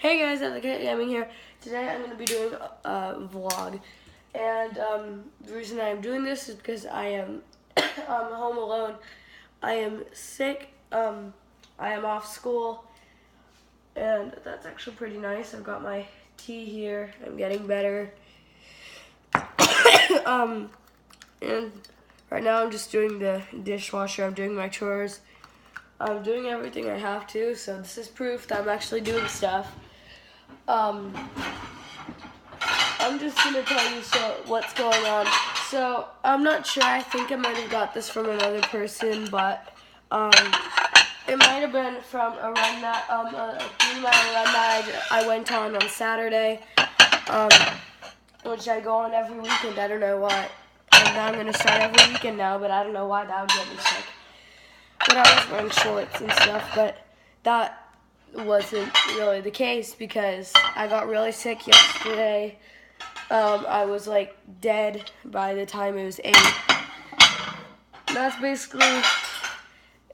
Hey guys, ITheCatGaming here. Today I'm going to be doing a vlog, and the reason I'm doing this is because I am home alone. I am sick. I am off school, and that's actually pretty nice. I've got my tea here. I'm getting better. And right now I'm just doing the dishwasher. I'm doing my chores. I'm doing everything I have to, so this is proof that I'm actually doing stuff. I'm just gonna tell you what's going on. So I'm not sure. I think I might have got this from another person, but it might have been from a run that a 3-mile run that I went on Saturday, which I go on every weekend. I don't know why. And I'm gonna start every weekend now, but I don't know why that would get me sick. But I was wearing shorts and stuff, but that wasn't really the case because I got really sick yesterday. I was like dead by the time it was 8. That's basically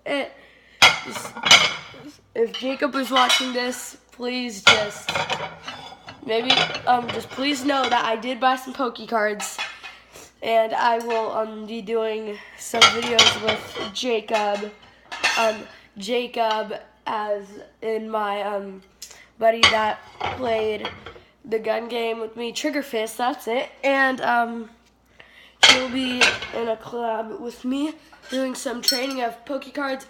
it. If Jacob is watching this, please just please know that I did buy some Poke Cards, and I will be doing some videos with Jacob. Jacob as in my buddy that played the gun game with me, Trigger Fist, that's it. And he'll be in a collab with me doing some training of Poke Cards.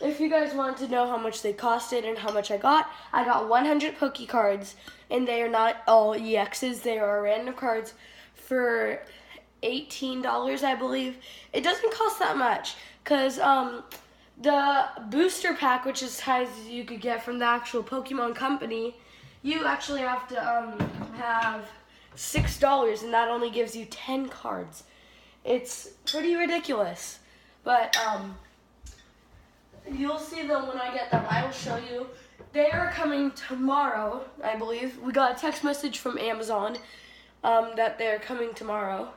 If you guys want to know how much they costed and how much I got 100 Poke Cards, and they are not all EXs, they are random cards for $18, I believe. It doesn't cost that much, because the booster pack, which is as high as you could get from the actual Pokemon company, you actually have to have $6, and that only gives you 10 cards. It's pretty ridiculous, but you'll see them when I get them. I will show you. They are coming tomorrow, I believe. We got a text message from Amazon that they're coming tomorrow,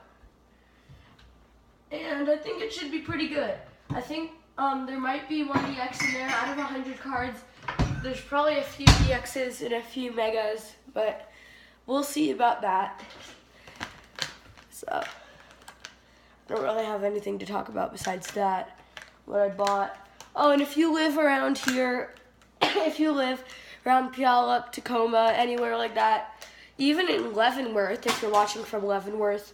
and I think it should be pretty good. I think there might be one EX in there out of 100 cards. There's probably a few EXs and a few Megas, but we'll see about that. So, I don't really have anything to talk about besides that, what I bought. Oh, and if you live around here, if you live around Puyallup, Tacoma, anywhere like that, even in Leavenworth, if you're watching from Leavenworth,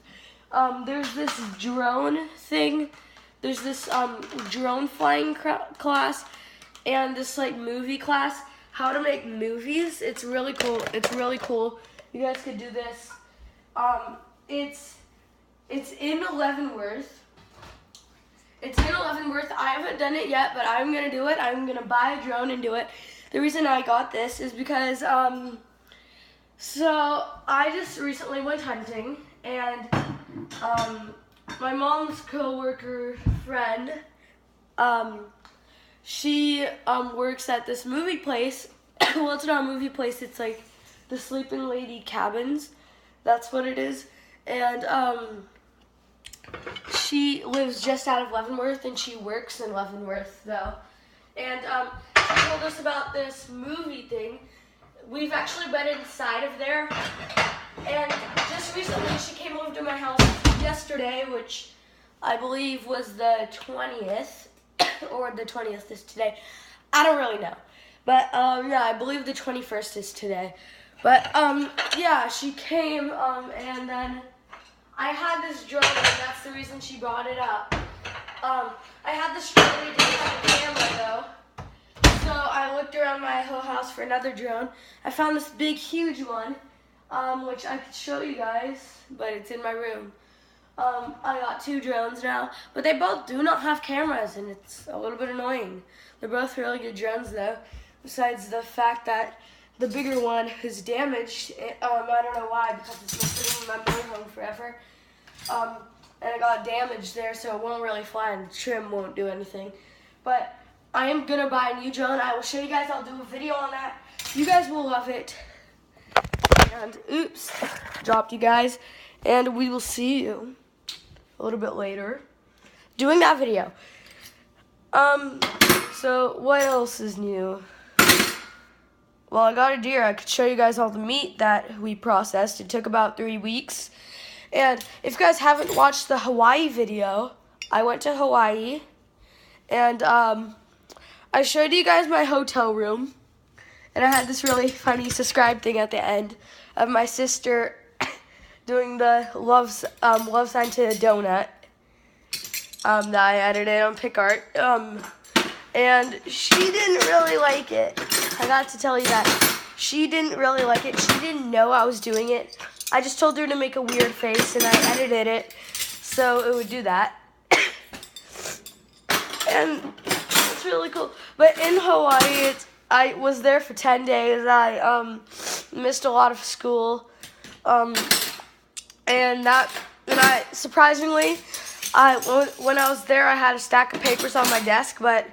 there's this drone thing. There's this drone flying class and this like movie class, how to make movies. It's really cool. It's really cool. You guys could do this. It's in Leavenworth. It's in Leavenworth. I haven't done it yet, but I'm gonna do it. I'm gonna buy a drone and do it. The reason I got this is because so I just recently went hunting, and my mom's co-worker friend, she works at this movie place. Well, it's not a movie place, it's like the Sleeping Lady Cabins. That's what it is. And she lives just out of Leavenworth, and she works in Leavenworth though. And she told us about this movie thing. We've actually been inside of there, and just recently she came over to my house yesterday, which I believe was the 20th, or the 20th is today. I don't really know. But, yeah, I believe the 21st is today. But, yeah, she came, and then I had this drone, and that's the reason she brought it up. I had this drone, we didn't have a camera, though. So I looked around my whole house for another drone. I found this big, huge one, which I could show you guys, but it's in my room. I got 2 drones now, but they both do not have cameras, and it's a little bit annoying. They're both really good drones, though, besides the fact that the bigger one is damaged. I don't know why, because it's been sitting in my motorhome forever, and it got damaged there, so it won't really fly, and the trim won't do anything. But I am going to buy a new drone. I will show you guys. I'll do a video on that. You guys will love it. And, oops, dropped you guys. And we will see you a little bit later doing that video. So what else is new? well, I got a deer. I could show you guys all the meat that we processed. It took about 3 weeks. And if you guys haven't watched the Hawaii video, I went to Hawaii, and I showed you guys my hotel room, and I had this really funny subscribe thing at the end of my sister doing the love sign to a donut that I edited on PicArt. And she didn't really like it. I got to tell you that. She didn't really like it. She didn't know I was doing it. I just told her to make a weird face, and I edited it so it would do that. And it's really cool. But in Hawaii, I was there for 10 days. I missed a lot of school. And I surprisingly, when I was there, I had a stack of papers on my desk, but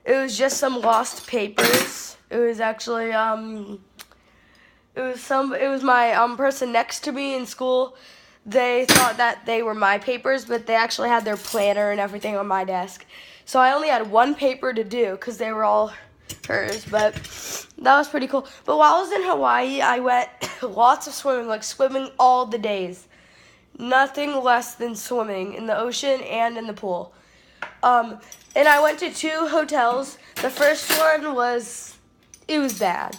it was just some lost papers. It was actually it was my person next to me in school. They thought that they were my papers, but they actually had their planner and everything on my desk. So I only had one paper to do because they were all hers, but that was pretty cool. But while I was in Hawaii, I went lots of swimming, like swimming all the days. Nothing less than swimming in the ocean and in the pool. And I went to 2 hotels. The first one it was bad,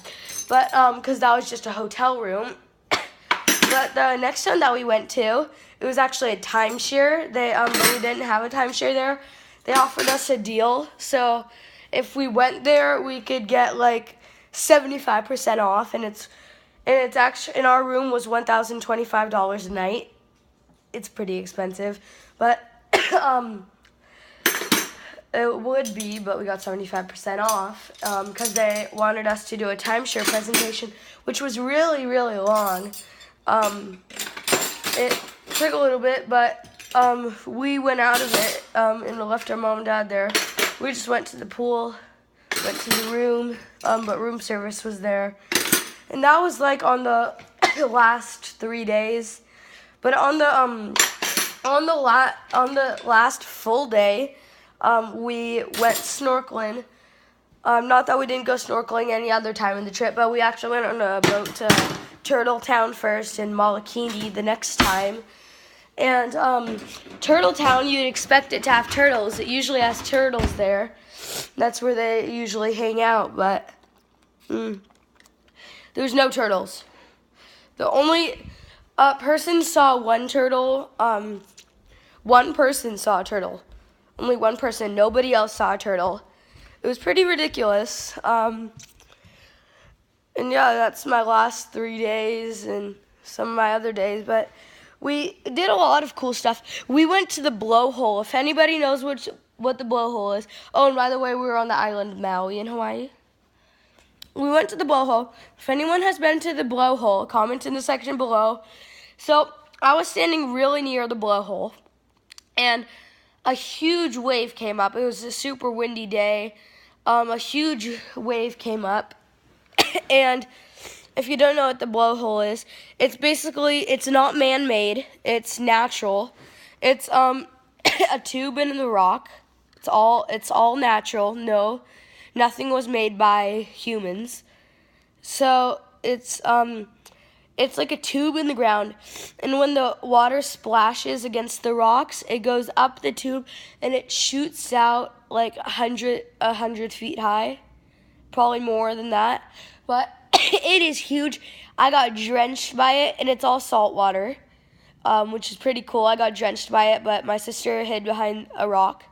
but because that was just a hotel room. But the next one that we went to, it was actually a timeshare. They didn't have a timeshare there. They offered us a deal, so if we went there, we could get like 75% off, and it's actually, in our room was $1,025 a night. It's pretty expensive, but it would be, but we got 75% off because they wanted us to do a timeshare presentation, which was really, really long. It took a little bit, but we went out of it and left our mom and dad there. We just went to the pool, went to the room, but room service was there. And that was like on the last 3 days. But on the last full day, we went snorkeling. Not that we didn't go snorkeling any other time in the trip, but we actually went on a boat to Turtle Town first and Molokini the next time. And Turtle Town, you'd expect it to have turtles. It usually has turtles there. That's where they usually hang out, but there's no turtles. The only person saw one turtle. One person saw a turtle. Only one person. Nobody else saw a turtle. It was pretty ridiculous. And yeah, that's my last 3 days and some of my other days. But we did a lot of cool stuff. We went to the blowhole. If anybody knows what the blowhole is. Oh, and by the way, we were on the island of Maui in Hawaii. We went to the blowhole. If anyone has been to the blowhole, comment in the section below. So I was standing really near the blowhole, and a huge wave came up. It was a super windy day. A huge wave came up, and if you don't know what the blowhole is, it's not man-made. It's natural. It's a tube in the rock. It's all natural. No, nothing was made by humans. So it's like a tube in the ground, and when the water splashes against the rocks, it goes up the tube and it shoots out like 100 feet high, probably more than that. But it is huge. I got drenched by it, and it's all salt water, which is pretty cool. I got drenched by it, but my sister hid behind a rock,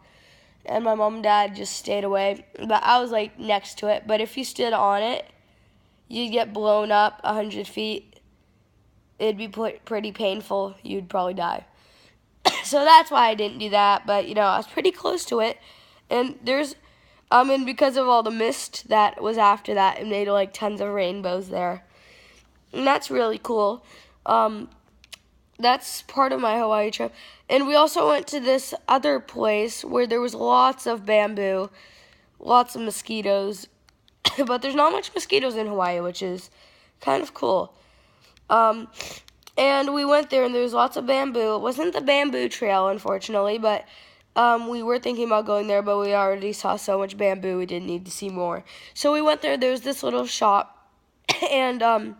and my mom and dad just stayed away. But I was like next to it. But if you stood on it, you'd get blown up 100 feet. It'd be pretty painful. You'd probably die. So that's why I didn't do that. But I was pretty close to it, and and because of all the mist that was after that, it made like tons of rainbows there. And that's really cool. That's part of my Hawaii trip. And we also went to this other place where there was lots of bamboo, lots of mosquitoes. But there's not much mosquitoes in Hawaii, which is kind of cool. And we went there, and there was lots of bamboo. It wasn't the bamboo trail, unfortunately, but we were thinking about going there, but we already saw so much bamboo, we didn't need to see more. So we went there. There was this little shop And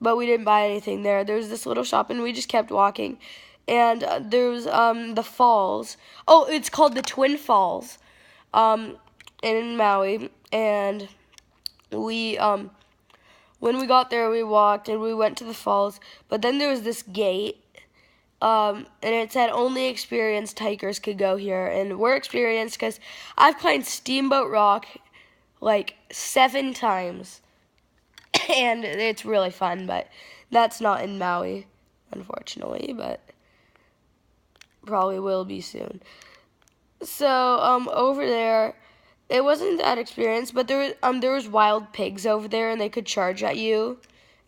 but we didn't buy anything there. There was this little shop, and we just kept walking. And there was the falls. Oh, it's called the Twin Falls, in Maui. And we when we got there, we walked and we went to the falls. But then there was this gate, and it said only experienced hikers could go here. And we're experienced because I've climbed Steamboat Rock like 7 times. And it's really fun, but that's not in Maui, unfortunately, but probably will be soon. So, over there, it wasn't that experience, but there was wild pigs over there, and they could charge at you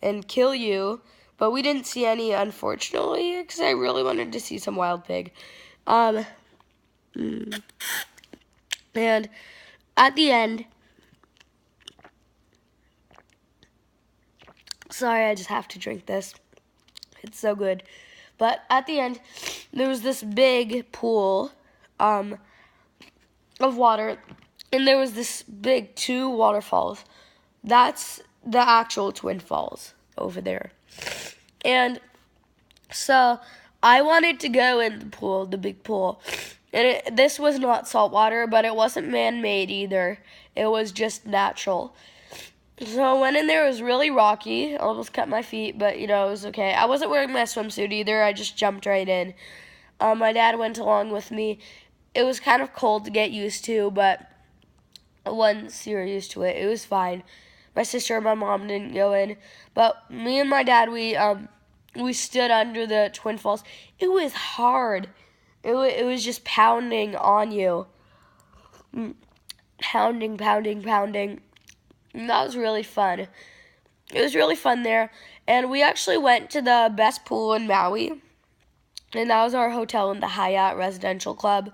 and kill you, but we didn't see any, unfortunately, because I really wanted to see some wild pig. And at the end, sorry, I just have to drink this. It's so good. But at the end, there was this big pool of water, and there was this big 2 waterfalls. That's the actual Twin Falls over there. And so I wanted to go in the pool, the big pool. And this was not salt water, but it wasn't man-made either. It was just natural. So I went in there. It was really rocky. I almost cut my feet, but, it was okay. I wasn't wearing my swimsuit either. I just jumped right in. My dad went along with me. It was kind of cold to get used to, but once you're used to it, it was fine. My sister and my mom didn't go in, but me and my dad, we stood under the Twin Falls. It was hard. It was just pounding on you. Pounding, pounding, pounding. And that was really fun. It was really fun there. And we actually went to the best pool in Maui. And that was our hotel in the Hyatt Residential Club.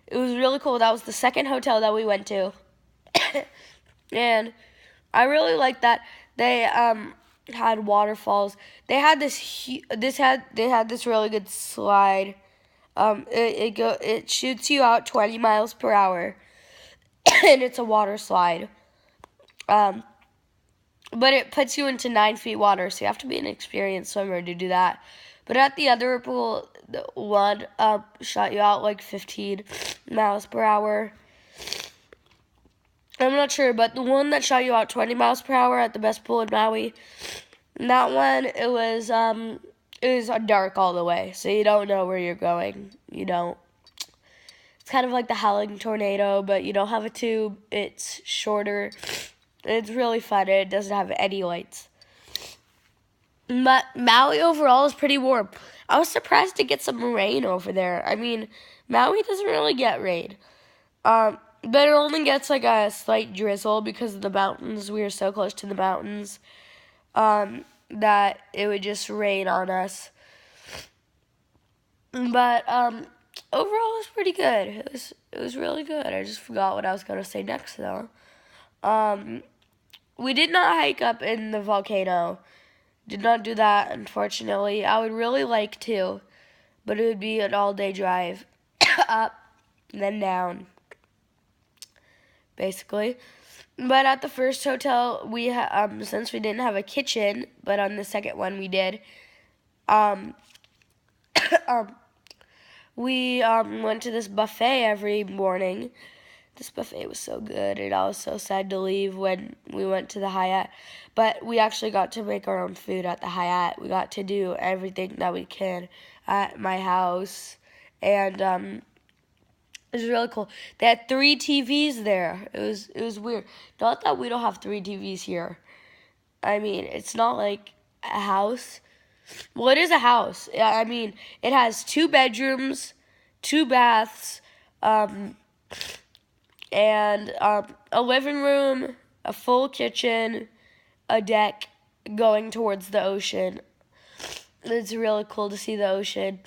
It was really cool. That was the second hotel that we went to. And I really liked that. They had waterfalls. They had they had this really good slide. It shoots you out 20 miles per hour. And it's a water slide. But it puts you into 9 feet water, so you have to be an experienced swimmer to do that. But at the other pool, the one shot you out like 15 miles per hour. I'm not sure, but the one that shot you out 20 miles per hour at the best pool in Maui, that one, it was dark all the way, so you don't know where you're going. You don't. It's kind of like the Howling Tornado, but you don't have a tube. It's shorter. It's really fun. It doesn't have any lights. But Maui overall is pretty warm. I was surprised to get some rain over there. I mean, Maui doesn't really get rain. But it only gets like a slight drizzle because of the mountains. We are so close to the mountains that it would just rain on us. But overall, it was pretty good. It was really good. I just forgot what I was going to say next, though. We did not hike up in the volcano. Did not do that, unfortunately. I would really like to, but it would be an all-day drive up and then down, basically. But at the first hotel, we since we didn't have a kitchen, but on the second one we did, we went to this buffet every morning. This buffet was so good, and I was so sad to leave when we went to the Hyatt. But we actually got to make our own food at the Hyatt. We got to do everything that we can at my house, and it was really cool. They had 3 TVs there. It was weird. Not that we don't have 3 TVs here. I mean, it's not like a house. Well, it is a house. I mean, it has 2 bedrooms, 2 baths, and a living room, a full kitchen, a deck going towards the ocean. It's really cool to see the ocean.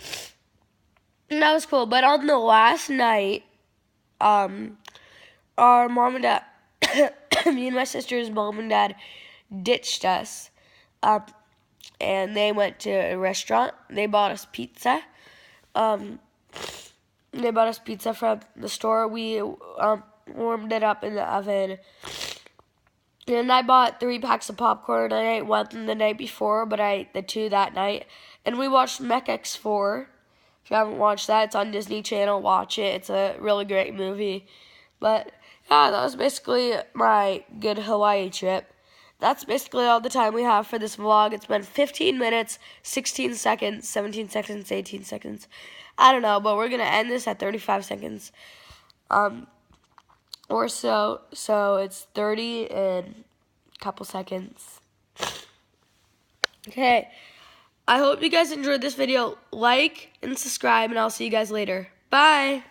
And that was cool. But on the last night, our mom and dad, me and my sister's mom and dad ditched us. And they went to a restaurant. They bought us pizza. They bought us pizza from the store. We warmed it up in the oven. And I bought 3 packs of popcorn. I ate 1 the night before, but I ate the 2 that night. And we watched Mech X4. If you haven't watched that, it's on Disney Channel. Watch it. It's a really great movie. But yeah, that was basically my good Hawaii trip. That's basically all the time we have for this vlog. It's been 15 minutes, 16 seconds, 17 seconds, 18 seconds. I don't know, but we're going to end this at 35 seconds. Or so it's 30 and a couple seconds. Okay, I hope you guys enjoyed this video. Like and subscribe, and I'll see you guys later. Bye!